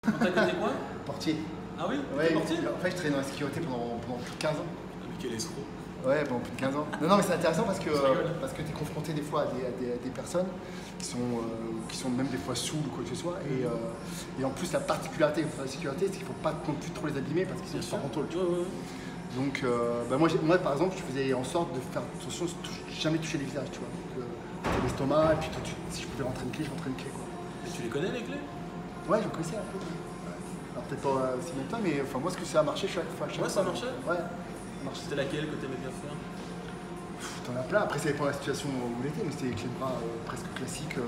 Quand t'as été quoi? Portier. Ah oui? Ouais, Portier? en fait, je traînais dans la sécurité pendant plus de 15 ans. Ah, mais quel escroc. Ouais, pendant plus de 15 ans. Non, mais c'est intéressant parce que Tu rigoles. tu es confronté des fois à des personnes qui sont même des fois saoules ou quoi que ce soit. Et en plus, la particularité de la sécurité, c'est qu'il ne faut pas non plus trop les abîmer parce qu'ils sont sans contrôle. Tu vois. Ouais. Donc, moi, par exemple, je faisais en sorte de faire attention de jamais toucher les visages. Tu vois. Donc, l'estomac, et puis si je pouvais rentrer une clé, je rentrais une clé. Quoi. Et tu les connais les clés? Ouais, je connaissais un peu. Ouais. Alors, peut-être pas aussi longtemps, mais enfin, moi, ce que ça a marché, chaque fois. Ouais, ça marchait? Ouais. C'était laquelle que t'aimais bien faire? T'en as plein, après ça dépend de la situation où il était, mais c'était des clés de bras presque classiques, tu vois.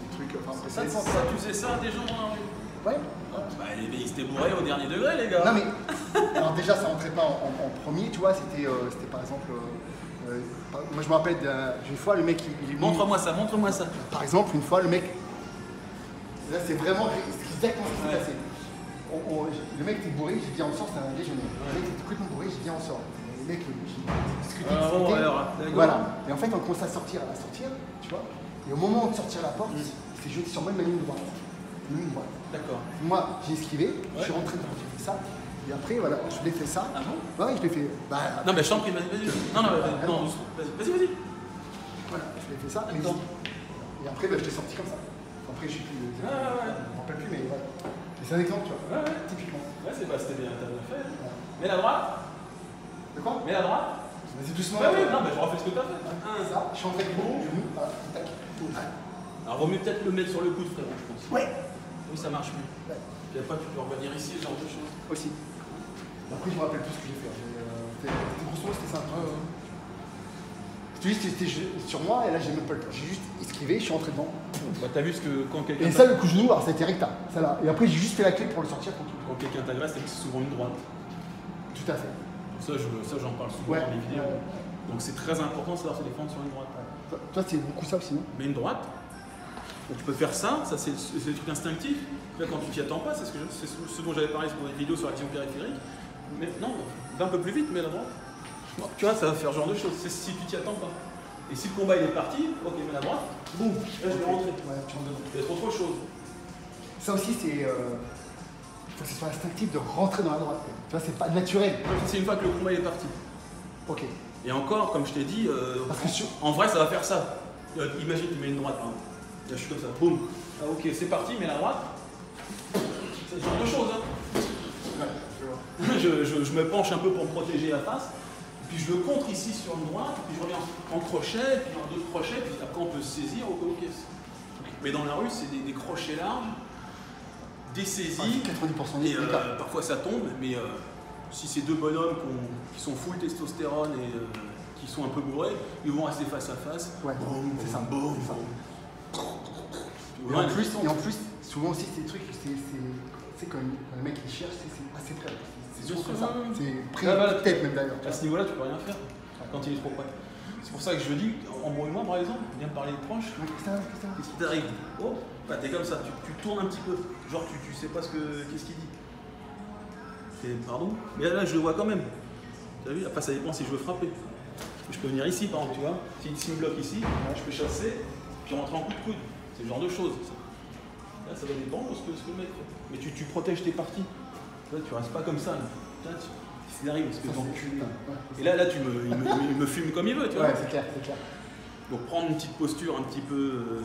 Des trucs, enfin, Ça, tu faisais ça à des gens dans la rue? Ouais. Bah, ils étaient bourrés au dernier degré, les gars. Non mais, alors déjà ça rentrait pas en premier, tu vois, c'était par exemple, moi je me rappelle d'une fois le mec il est venu. Montre-moi ça, montre-moi ça. Par exemple, une fois le mec, là c'est vraiment exactement ce qui s'est passé. Le mec était bourré, j'ai dit on sort, c'est un déjeuner. Le mec était complètement bourré, j'ai dit on sort. Le mec, discuté. Voilà. Et en fait, on commence à sortir, tu vois. Et au moment de sortir la porte, il s'est jeté sur moi, il m'a mis une droite. D'accord. Moi, j'ai esquivé, je suis rentré dedans, j'ai fait ça. Et après, voilà, je l'ai fait ça. Ah bon? Ouais, je l'ai fait. Non, mais je t'en prie, vas-y. Non, vas-y. Voilà, je l'ai fait ça. Et après, je t'ai sorti comme ça. Après, je sais plus. Je me rappelle plus, mais voilà. C'est un exemple, tu vois. Ouais. Typiquement. Ouais, c'était bien, t'as bien fait. Mets la droite. De quoi? Mets la droite. Vas-y doucement. Ouais, non, mais je refais ce que t'as fait. Ça, je suis rentré avec mon genou, voilà, tac. Alors, vaut mieux peut-être le mettre sur le coude, frérot, je pense. Ouais. Oui, ça marche mieux. Ouais. Puis après, tu peux revenir ici, ce genre de choses. Aussi. Après, je me rappelle plus ce que j'ai fait. Grosso modo, c'était ça. Je te dis, c'était sur moi, et là, j'ai même pas le temps. J'ai juste esquivé, je suis rentré dedans. Bah, t'as vu ce que quand quelqu'un. Et ça, le coup de genou, alors ça a été recta. Ça là. Et après, j'ai juste fait la clé pour le sortir tranquille. Quand quelqu'un t'agresse, c'est souvent une droite. Tout à fait. Ça, j'en parle souvent dans les vidéos. Donc, c'est très important de savoir se défendre sur une droite. Toi, c'est beaucoup ça aussi, non? Mais une droite, donc tu peux faire ça c'est le truc instinctif. Là, quand tu t'y attends pas, c'est ce dont j'avais parlé pour les vidéos sur la vision périphérique. Mais non, va un peu plus vite, mais la droite. Bon, tu vois, ça va faire ce genre de choses. C'est si tu t'y attends pas. Et si le combat il est parti, ok, mets la droite, boum, là je vais rentrer. Ouais, tu rentres dedans. Il y a autre chose. Ça aussi, c'est. Faut que ce soit instinctif de rentrer dans la droite. Tu vois, c'est pas naturel. C'est une fois que le combat il est parti. Ok. Et encore, comme je t'ai dit, Parce que en vrai, ça va faire ça. Imagine, tu mets une droite, hein. Là, je suis comme ça, boum. Ah, ok, c'est parti, mets la droite. C'est ce genre de choses. Hein. Ouais, je me penche un peu pour me protéger la face. Puis je le contre ici sur une droite, puis je reviens en crochet, puis en deux crochets, puis après on peut se saisir au coloquer. Mais dans la rue, c'est des crochets larges, des saisies, 90% et des cas. parfois ça tombe, mais si c'est deux bonhommes qui sont full testostérone et qui sont un peu bourrés, ils vont rester face à face. Ouais, c'est ça. Boum, C'est ça. boum. Et en plus, souvent aussi, ces trucs, c'est quand le mec il cherche, c'est assez près. C'est juste comme ça. C'est près, peut-être même d'ailleurs. À ce niveau-là, tu peux rien faire quand il est trop près. C'est pour ça que je dis, embrouille-moi par exemple, viens me parler de proche. Qu'est-ce qui t'arrive? Oh, bah t'es comme ça, tu tournes un petit peu. Genre tu sais pas qu'est-ce qu'il dit. Pardon? Mais là je le vois quand même. Tu as vu? Après ça dépend si je veux frapper. Je peux venir ici par exemple, tu vois. S'il me bloque ici, je peux chasser, puis rentrer en coup de coude. C'est ce genre de choses. Là ça va dépendre de ce que le mec fait. Mais tu protèges tes parties. Là, tu restes pas comme ça. Là. S'il arrive, parce que t'encules. Et là il me fume comme il veut, tu vois. Ouais, c'est clair. Donc prendre une petite posture un petit peu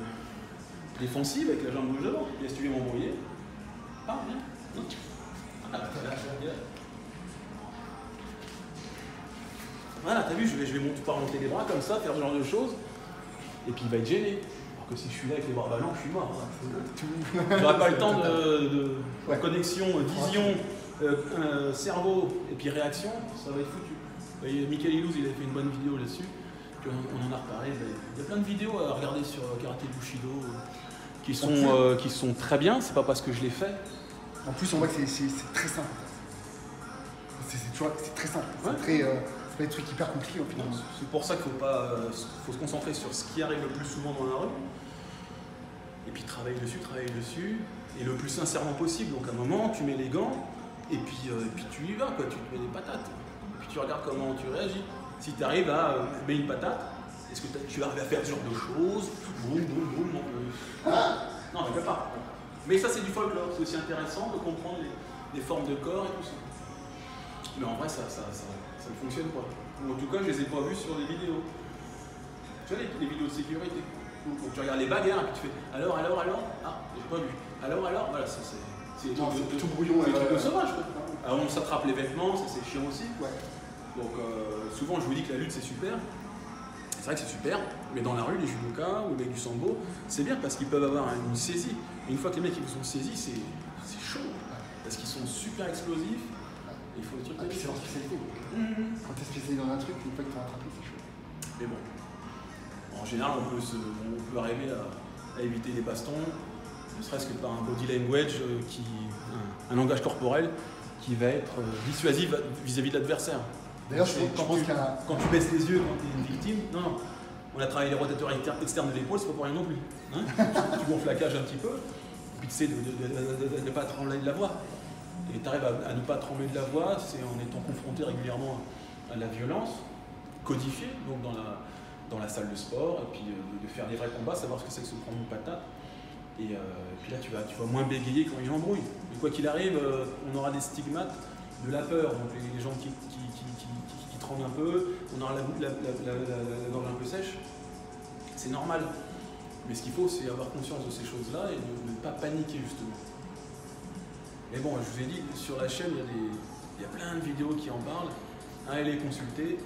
défensive avec la jambe gauche devant. Laisse tu veux m'embrouiller. Ah, bien. Non. Voilà, t'as vu, je vais pas monter les bras comme ça, faire ce genre de choses. Et puis il va être gêné. Alors que si je suis là avec les bras ballants, je suis mort. J'aurai pas le temps de connexion, vision, cerveau et puis réaction, ça va être foutu. Et Michael Ilouz, il avait fait une bonne vidéo là-dessus. On en a reparlé. Il y a plein de vidéos à regarder sur Karaté Bushido qui sont très bien. C'est pas parce que je l'ai fait. En plus, on voit que c'est très simple. C'est très simple. C'est pas des trucs hyper compliqués au final. C'est pour ça qu'il faut se concentrer sur ce qui arrive le plus souvent dans la rue. Et puis travailler dessus. Et le plus sincèrement possible. Donc à un moment, tu mets les gants et puis tu y vas, quoi. Tu te mets des patates. Et puis tu regardes comment tu réagis. Si tu arrives à mettre une patate, est-ce que tu arrives à faire ce genre de choses? Boum. Non, je ne peux pas. Mais ça, c'est du folklore. C'est aussi intéressant de comprendre les formes de corps et tout ça. Mais en vrai, ça ne fonctionne pas. Ou en tout cas, je les ai pas vus sur des vidéos. Tu vois les vidéos de sécurité. Donc tu regardes les bagarres et puis tu fais alors, ah, j'ai pas vu. Alors, voilà, c'est tout brouillon. C'est des trucs de sauvage, quoi. Alors on s'attrape les vêtements, ça c'est chiant aussi. Ouais. Donc souvent je vous dis que la lutte c'est super. C'est vrai que c'est super, mais dans la rue, les judokas ou les du sambo, c'est bien parce qu'ils peuvent avoir une saisie. Et une fois que les mecs ils vous ont saisi, c'est chaud. Parce qu'ils sont super explosifs. Et il faut le truc. C'est leur spécialité. Quand tu es spécialisé dans un truc, une fois que tu as rattrapé, c'est chaud. Mais bon. En général, on peut arriver à éviter les bastons, ne serait-ce que par un body language, un langage corporel qui va être dissuasif vis-à-vis de l'adversaire. D'ailleurs, quand tu baisses les yeux quand tu es une victime, non, on a travaillé les rotateurs externes de l'épaule, c'est pas pour rien non plus. Hein, tu gonfles la cage un petit peu, puis tu sais de ne pas trembler de la voix. Et tu arrives à ne pas trembler de la voix, c'est en étant confronté régulièrement à la violence, codifiée, donc dans la salle de sport, et puis de faire des vrais combats, savoir ce que c'est que se prendre une patate. Et puis là, tu vas moins bégayer quand il embrouille. Mais quoi qu'il arrive, on aura des stigmates de la peur, donc les gens qui tremblent un peu, on aura la gorge un peu sèche. C'est normal. Mais ce qu'il faut, c'est avoir conscience de ces choses-là et de ne pas paniquer, justement. Mais bon, je vous ai dit, sur la chaîne, il y a plein de vidéos qui en parlent. Allez les consulter.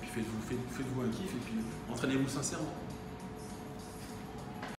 Puis faites-vous un kiff et puis entraînez-vous sincèrement.